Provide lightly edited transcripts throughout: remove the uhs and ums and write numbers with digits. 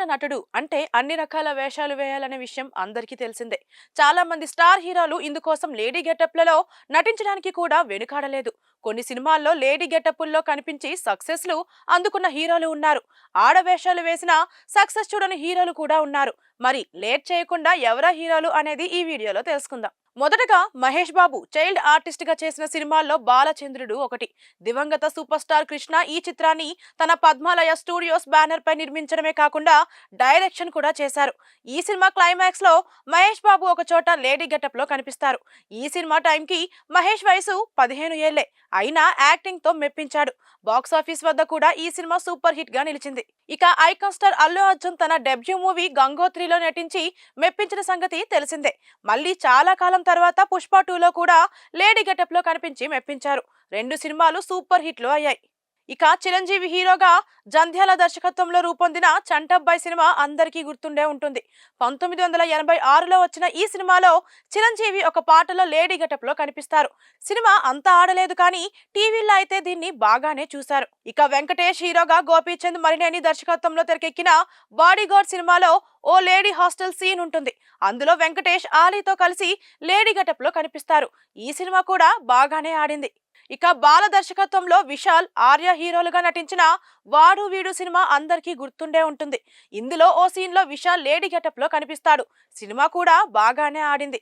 సంపూర్ణ నటుడు అంటే అన్ని రకాల వేషాలు వేయాలనే విషయం అందరికీ తెలిసిందే. చాలా మంది స్టార్ హీరోలు ఇందుకోసం లేడీ గెటప్లలో నటించడానికి కూడా వెనుకాడలేదు. కొన్ని సినిమాల్లో లేడీ గెటప్పుల్లో కనిపించి సక్సెస్లు అందుకున్న హీరోలు ఉన్నారు. ఆడ వేషాలు వేసిన సక్సెస్ చూడని హీరోలు కూడా ఉన్నారు. మరి లేట్ చేయకుండా ఎవరా హీరోలు అనేది ఈ వీడియోలో తెలుసుకుందాం. మొదటగా మహేష్ బాబు చైల్డ్ ఆర్టిస్ట్ గా చేసిన సినిమాల్లో బాలచంద్రుడు ఒకటి. దివంగత సూపర్ స్టార్ కృష్ణ ఈ చిత్రాన్ని తన పద్మాలయ స్టూడియోస్ బ్యానర్ పై నిర్మించడమే కాకుండా డైరెక్షన్ కూడా చేశారు. ఈ సినిమా క్లైమాక్స్ లో మహేష్ బాబు ఒక చోట లేడీ గెటప్ లో కనిపిస్తారు. ఈ సినిమా టైంకి మహేష్ వయసు 15 ఏళ్లే అయినా యాక్టింగ్ తో మెప్పించాడు. బాక్సాఫీస్ వద్ద కూడా ఈ సినిమా సూపర్ హిట్ గా నిలిచింది. ఇక ఐకాన్ స్టార్ అల్లు అర్జున్ తన డెబ్యూ మూవీ గంగోత్రిలో నటించి మెప్పించిన సంగతి తెలిసిందే. మళ్ళీ చాలా కాలం తర్వాత పుష్ప 2లో కూడా లేడీ గెటప్ లో కనిపించి మెప్పించారు. రెండు సినిమాలు సూపర్ హిట్లు అయ్యాయి. ఇక చిరంజీవి హీరోగా జంధ్యాల దర్శకత్వంలో రూపొందిన చంటబ్బాయి సినిమా అందరికీ గుర్తుండే ఉంటుంది. 1986లో వచ్చిన ఈ సినిమాలో చిరంజీవి ఒక పాటలో లేడీ గెటప్ లో కనిపిస్తారు. సినిమా అంతా ఆడలేదు కానీ టీవీలో అయితే దీన్ని బాగానే చూశారు. ఇక వెంకటేష్ హీరోగా గోపీచంద్ మరినేని దర్శకత్వంలో తెరకెక్కిన బాడీగార్డ్ సినిమాలో ఓ లేడీ హాస్టల్ సీన్ ఉంటుంది. అందులో వెంకటేష్ ఆలీతో కలిసి లేడీ గెటప్ లో కనిపిస్తారు. ఈ సినిమా కూడా బాగానే ఆడింది. ఇక బాల దర్శకత్వంలో విశాల్, ఆర్య హీరోలుగా నటించిన వాడు వీడు సినిమా అందరికీ గుర్తుండే ఉంటుంది. ఇందులో ఓ సీన్ లో విశాల్ లేడీ గెటప్ లో కనిపిస్తాడు. సినిమా కూడా బాగానే ఆడింది.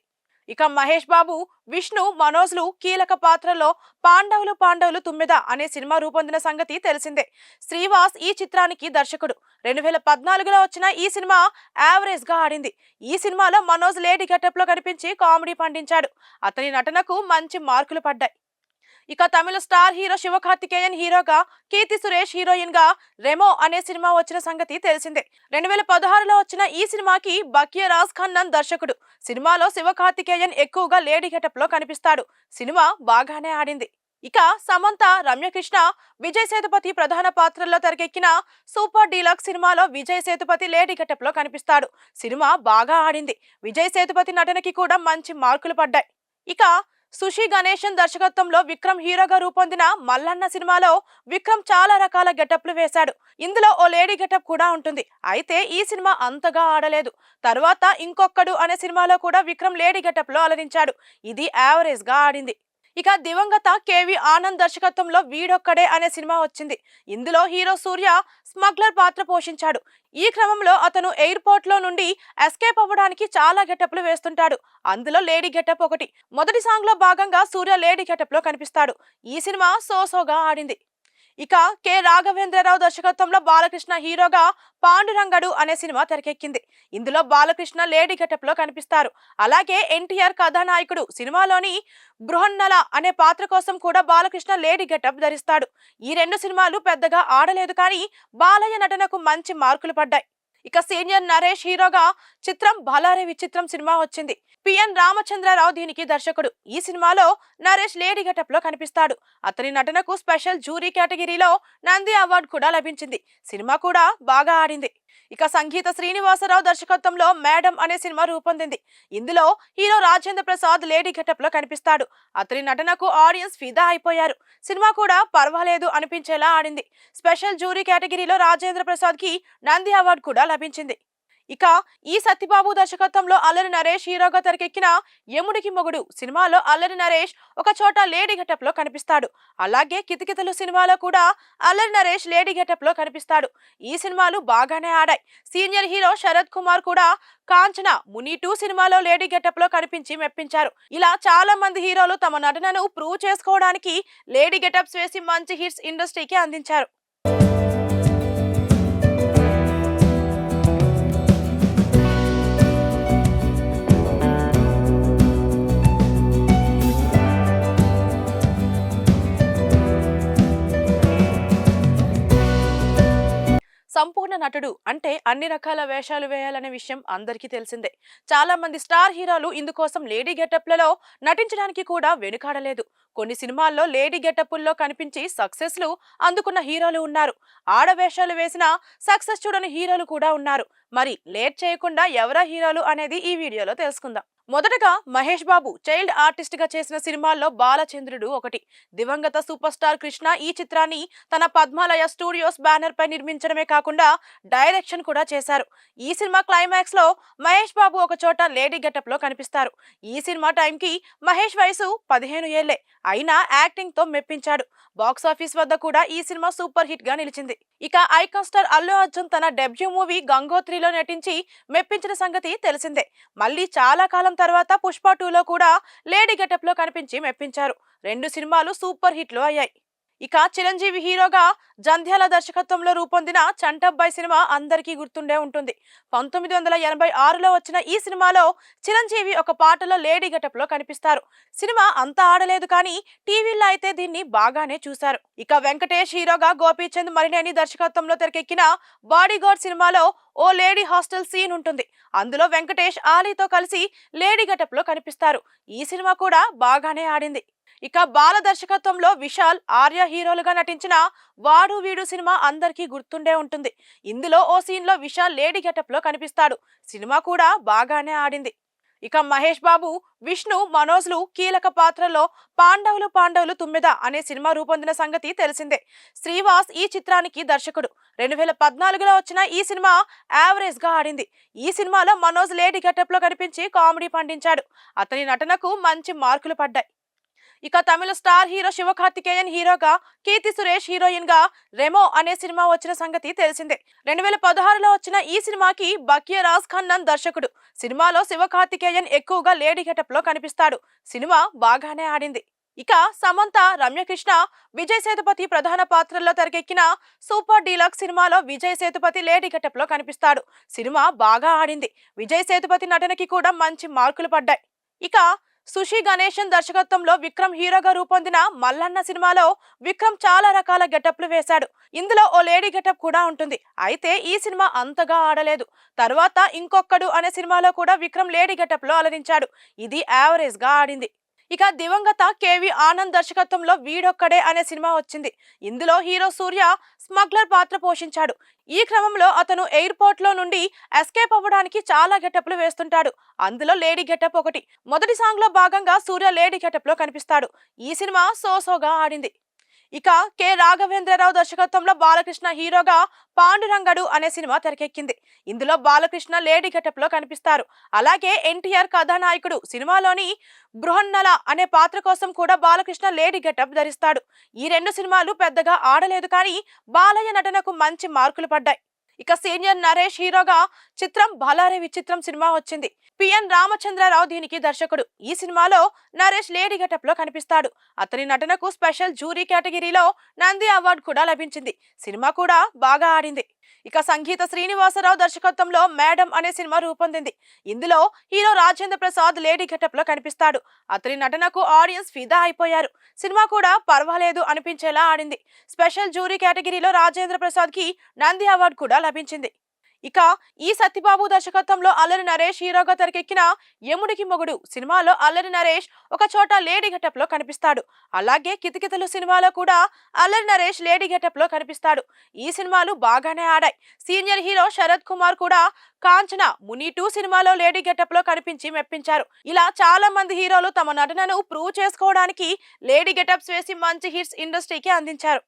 ఇక మహేష్ బాబు, విష్ణు, మనోజ్లు కీలక పాత్రలో పాండవులు పాండవులు తుమ్మెద అనే సినిమా రూపొందిన సంగతి తెలిసిందే. శ్రీవాస్ ఈ చిత్రానికి దర్శకుడు. 2014లో వచ్చిన ఈ సినిమా యావరేజ్ గా ఆడింది. ఈ సినిమాలో మనోజ్ లేడీ గెటప్ లో కనిపించి కామెడీ పండించాడు. అతని నటనకు మంచి మార్కులు పడ్డాయి. ఇక తమిళ స్టార్ హీరో శివకార్తికేయన్ హీరోగా, కీర్తి సురేష్ హీరోయిన్ గా రెమో అనే సినిమా వచ్చిన సంగతి తెలిసిందే. 2016లో వచ్చిన ఈ సినిమాకి బకియా రాజ్ ఖన్నన్ దర్శకుడు. సినిమాలో శివకార్తికేయన్ ఎక్కువగా లేడీ గెటప్ లో కనిపిస్తాడు. సినిమా బాగానే ఆడింది. ఇక సమంత, రమ్యకృష్ణ, విజయ్ సేతుపతి ప్రధాన పాత్రల్లో తెరకెక్కిన సూపర్ డీలక్స్ సినిమాలో విజయ్ సేతుపతి లేడీ గెటప్ లో కనిపిస్తాడు. సినిమా బాగా ఆడింది. విజయ్ సేతుపతి నటనకి కూడా మంచి మార్కులు పడ్డాయి. ఇక సుషి గణేశన్ దర్శకత్వంలో విక్రమ్ హీరోగా రూపొందిన మల్లన్న సినిమాలో విక్రమ్ చాలా రకాల గెటప్లు వేశాడు. ఇందులో ఓ లేడీ గెటప్ కూడా ఉంటుంది. అయితే ఈ సినిమా అంతగా ఆడలేదు. తర్వాత ఇంకొక్కడు అనే సినిమాలో కూడా విక్రమ్ లేడీ గెటప్ లో అలరించాడు. ఇది యావరేజ్ గా ఆడింది. ఇక దివంగత కేవి ఆనంద్ దర్శకత్వంలో వీడొక్కడే అనే సినిమా వచ్చింది. ఇందులో హీరో సూర్య స్మగ్లర్ పాత్ర పోషించాడు. ఈ క్రమంలో అతను ఎయిర్పోర్ట్ లో నుండి ఎస్కేప్ అవ్వడానికి చాలా గెటప్లు వేస్తుంటాడు. అందులో లేడీ గెటప్ ఒకటి. మొదటి సాంగ్ లో భాగంగా సూర్య లేడీ గెటప్ లో కనిపిస్తాడు. ఈ సినిమా సోసోగా ఆడింది. ఇక కె రాఘవేంద్రరావు దర్శకత్వంలో బాలకృష్ణ హీరోగా పాండురంగడు అనే సినిమా తెరకెక్కింది. ఇందులో బాలకృష్ణ లేడీ గెటప్ లో కనిపిస్తారు. అలాగే ఎన్టీఆర్ కథానాయకుడు సినిమాలోని బృహన్నల అనే పాత్ర కోసం కూడా బాలకృష్ణ లేడీ గెటప్ ధరిస్తాడు. ఈ రెండు సినిమాలు పెద్దగా ఆడలేదు కానీ బాలయ్య నటనకు మంచి మార్కులు పడ్డాయి. ఇక సీనియర్ నరేష్ హీరోగా చిత్రం బలారే విచిత్రం సినిమా వచ్చింది. పిఎన్ రామచంద్రరావు దీనికి దర్శకుడు. ఈ సినిమాలో నరేష్ లేడీ గెటప్ లో కనిపిస్తాడు. అతని నటనకు స్పెషల్ జ్యూరీ కేటగిరీలో నంది అవార్డు కూడా లభించింది. సినిమా కూడా బాగా ఆడింది. ఇక సంగీత శ్రీనివాసరావు దర్శకత్వంలో మేడం అనే సినిమా రూపొందింది. ఇందులో hero Rajendra Prasad lady getup లో కనిపిస్తాడు. అతని నటనకు ఆడియన్స్ ఫిదా అయిపోయారు. సినిమా కూడా పర్వాలేదు అనిపించేలా ఆడింది. స్పెషల్ జ్యూరీ కేటగిరీలో రాజేంద్ర ప్రసాద్ కి నంది అవార్డు కూడా లభించింది. ఇక ఈ సత్యబాబు దర్శకత్వంలో అల్లరి నరేష్ హీరోగా తెరకెక్కిన యముడికి మొగుడు సినిమాలో అల్లరి నరేష్ ఒక చోట లేడీ గెటప్ లో కనిపిస్తాడు. అలాగే కితకితలు సినిమాలో కూడా అల్లరి నరేష్ లేడీ గెటప్ లో కనిపిస్తాడు. ఈ సినిమాలు బాగానే ఆడాయి. సీనియర్ హీరో శరత్ కుమార్ కూడా కాంచన, ముని 2 సినిమాలో లేడీ గెటప్ లో కనిపించి మెప్పించారు. ఇలా చాలా మంది హీరోలు తమ నటనను ప్రూవ్ చేసుకోవడానికి లేడీ గెటప్స్ వేసి మంచి హిట్స్ ఇండస్ట్రీకి అందించారు. సంపూర్ణ నటుడు అంటే అన్ని రకాల వేషాలు వేయాలనే విషయం అందరికీ తెలిసిందే. చాలా మంది స్టార్ హీరోలు ఇందుకోసం లేడీ గెటప్లలో నటించడానికి కూడా వెనుకాడలేదు. కొన్ని సినిమాల్లో లేడీ గెటప్పుల్లో కనిపించి సక్సెస్లు అందుకున్న హీరోలు ఉన్నారు. ఆడ వేషాలు వేసిన సక్సెస్ చూడని హీరోలు కూడా ఉన్నారు. మరి లేట్ చేయకుండా ఎవరా హీరోలు అనేది ఈ వీడియోలో తెలుసుకుందాం. మొదటగా మహేష్ బాబు చైల్డ్ ఆర్టిస్ట్ గా చేసిన సినిమాల్లో బాలచంద్రుడు ఒకటి. దివంగత సూపర్ స్టార్ కృష్ణ ఈ చిత్రాన్ని తన పద్మాలయ స్టూడియోస్ బ్యానర్ పై నిర్మించడమే కాకుండా డైరెక్షన్ కూడా చేశారు. ఈ సినిమా క్లైమాక్స్ లో మహేష్ బాబు ఒక చోట లేడీ గెటప్ లో కనిపిస్తారు. ఈ సినిమా టైంకి మహేష్ వయసు 15 ఏళ్లే, అయినా యాక్టింగ్ తో మెప్పించాడు. బాక్స్ ఆఫీస్ వద్ద కూడా ఈ సినిమా సూపర్ హిట్ గా నిలిచింది. ఇక ఐకాన్ స్టార్ అల్లు అర్జున్ తన డెబ్యూ మూవీ గంగోత్రిలో నటించి మెప్పించిన సంగతి తెలిసిందే. మళ్ళీ చాలా కాలం తర్వాత పుష్ప 2లో కూడా లేడీ గెటప్ లో కనిపించి మెప్పించారు. రెండు సినిమాలు సూపర్ హిట్లు అయ్యాయి. ఇక చిరంజీవి హీరోగా జంధ్యాల దర్శకత్వంలో రూపొందిన చంటబ్బాయి సినిమా అందరికీ గుర్తుండే ఉంటుంది. 1986లో వచ్చిన ఈ సినిమాలో చిరంజీవి ఒక పాటలో లేడీ గెటప్ లో కనిపిస్తారు. సినిమా అంతా ఆడలేదు కానీ టీవీలో అయితే దీన్ని బాగానే చూశారు. ఇక వెంకటేష్ హీరోగా గోపీచంద్ మరినేని దర్శకత్వంలో తెరకెక్కిన బాడీగార్డ్ సినిమాలో ఓ లేడీ హాస్టల్ సీన్ ఉంటుంది. అందులో వెంకటేష్ ఆలీతో కలిసి లేడీ గెటప్ లో కనిపిస్తారు. ఈ సినిమా కూడా బాగానే ఆడింది. ఇక బాల దర్శకత్వంలో విశాల్, ఆర్య హీరోలుగా నటించిన వాడు వీడు సినిమా అందరికీ గుర్తుండే ఉంటుంది. ఇందులో ఓ సీన్ లో విశాల్ లేడీ గెటప్ లో కనిపిస్తాడు. సినిమా కూడా బాగానే ఆడింది. ఇక మహేష్ బాబు, విష్ణు, మనోజ్లు కీలక పాత్రలో పాండవులు పాండవులు తుమ్మెద అనే సినిమా రూపొందిన సంగతి తెలిసిందే. శ్రీవాస్ ఈ చిత్రానికి దర్శకుడు. 2014లో వచ్చిన ఈ సినిమా యావరేజ్ గా ఆడింది. ఈ సినిమాలో మనోజ్ లేడీ గెటప్ లో కనిపించి కామెడీ పండించాడు. అతని నటనకు మంచి మార్కులు పడ్డాయి. ఇక తమిళ స్టార్ హీరో శివకార్తికేయన్ హీరోగా, కీర్తి సురేష్ హీరోయిన్ గా రెమో అనే సినిమా వచ్చిన సంగతి తెలిసిందే. 2016లో వచ్చిన ఈ సినిమాకి బకియా రాజ్ ఖన్నన్ దర్శకుడు. సినిమాలో శివకార్తికేయన్ ఎక్కువగా లేడీ గెటప్ లో కనిపిస్తాడు. సినిమా బాగానే ఆడింది. ఇక సమంత, రమ్యకృష్ణ, విజయ్ సేతుపతి ప్రధాన పాత్రల్లో తెరకెక్కిన సూపర్ డీలక్స్ సినిమాలో విజయ్ సేతుపతి లేడీ గెటప్ లో కనిపిస్తాడు. సినిమా బాగా ఆడింది. విజయ్ సేతుపతి నటనకి కూడా మంచి మార్కులు పడ్డాయి. ఇక సుషి గణేశన్ దర్శకత్వంలో విక్రమ్ హీరోగా రూపొందిన మల్లన్న సినిమాలో విక్రమ్ చాలా రకాల గెటప్లు వేశాడు. ఇందులో ఓ లేడీ గెటప్ కూడా ఉంటుంది. అయితే ఈ సినిమా అంతగా ఆడలేదు. తర్వాత ఇంకొక్కడు అనే సినిమాలో కూడా విక్రమ్ లేడీ గెటప్ లో అలరించాడు. ఇది యావరేజ్ గా ఆడింది. ఇక దివంగత కేవి ఆనంద్ దర్శకత్వంలో వీడొక్కడే అనే సినిమా వచ్చింది. ఇందులో హీరో సూర్య స్మగ్లర్ పాత్ర పోషించాడు. ఈ క్రమంలో అతను ఎయిర్పోర్ట్ లో నుండి ఎస్కేప్ అవ్వడానికి చాలా గెటప్లు వేస్తుంటాడు. అందులో లేడీ గెటప్ ఒకటి. మొదటి సాంగ్ లో భాగంగా సూర్య లేడీ గెటప్ లో కనిపిస్తాడు. ఈ సినిమా సోసోగా ఆడింది. ఇక కె రాఘవేంద్రరావు దర్శకత్వంలో బాలకృష్ణ హీరోగా పాండురంగడు అనే సినిమా తెరకెక్కింది. ఇందులో బాలకృష్ణ లేడీ గెటప్ లో కనిపిస్తారు. అలాగే ఎన్టీఆర్ కథానాయకుడు సినిమాలోని బృహన్నల అనే పాత్ర కోసం కూడా బాలకృష్ణ లేడీ గెటప్ ధరిస్తాడు. ఈ రెండు సినిమాలు పెద్దగా ఆడలేదు కానీ బాలయ్య నటనకు మంచి మార్కులు పడ్డాయి. ఇక సీనియర్ నరేష్ హీరోగా చిత్రం భలారే విచిత్రం సినిమా వచ్చింది. పిఎన్ రామచంద్రరావు దీనికి దర్శకుడు. ఈ సినిమాలో నరేష్ లేడీ గెటప్ లో కనిపిస్తాడు. అతని నటనకు స్పెషల్ జ్యూరీ కేటగిరీలో నంది అవార్డు కూడా లభించింది. సినిమా కూడా బాగా ఆడింది. ఇక సంగీత శ్రీనివాసరావు దర్శకత్వంలో మేడం అనే సినిమా రూపొందింది. ఇందులో hero Rajendra Prasad lady getup లో కనిపిస్తాడు. అతని నటనకు ఆడియన్స్ ఫిదా అయిపోయారు. సినిమా కూడా పర్వాలేదు అనిపించేలా ఆడింది. స్పెషల్ జ్యూరీ కేటగిరీలో రాజేంద్ర ప్రసాద్ కి నంది అవార్డు కూడా లభించింది. ఇక ఈ సత్యబాబు దర్శకత్వంలో అల్లరి నరేష్ హీరోగా తెరకెక్కిన యముడికి మొగుడు సినిమాలో అల్లరి నరేష్ ఒక చోట లేడీ గెటప్ లో కనిపిస్తాడు. అలాగే కితకితలు సినిమాలో కూడా అల్లరి నరేష్ లేడీ గెటప్ లో కనిపిస్తాడు. ఈ సినిమాలు బాగానే ఆడాయి. సీనియర్ హీరో శరత్ కుమార్ కూడా కాంచన, ముని 2 సినిమాలో లేడీ గెటప్ లో కనిపించి మెప్పించారు. ఇలా చాలా మంది హీరోలు తమ నటనను ప్రూవ్ చేసుకోవడానికి లేడీ గెటప్స్ వేసి మంచి హిట్స్ ఇండస్ట్రీకి అందించారు.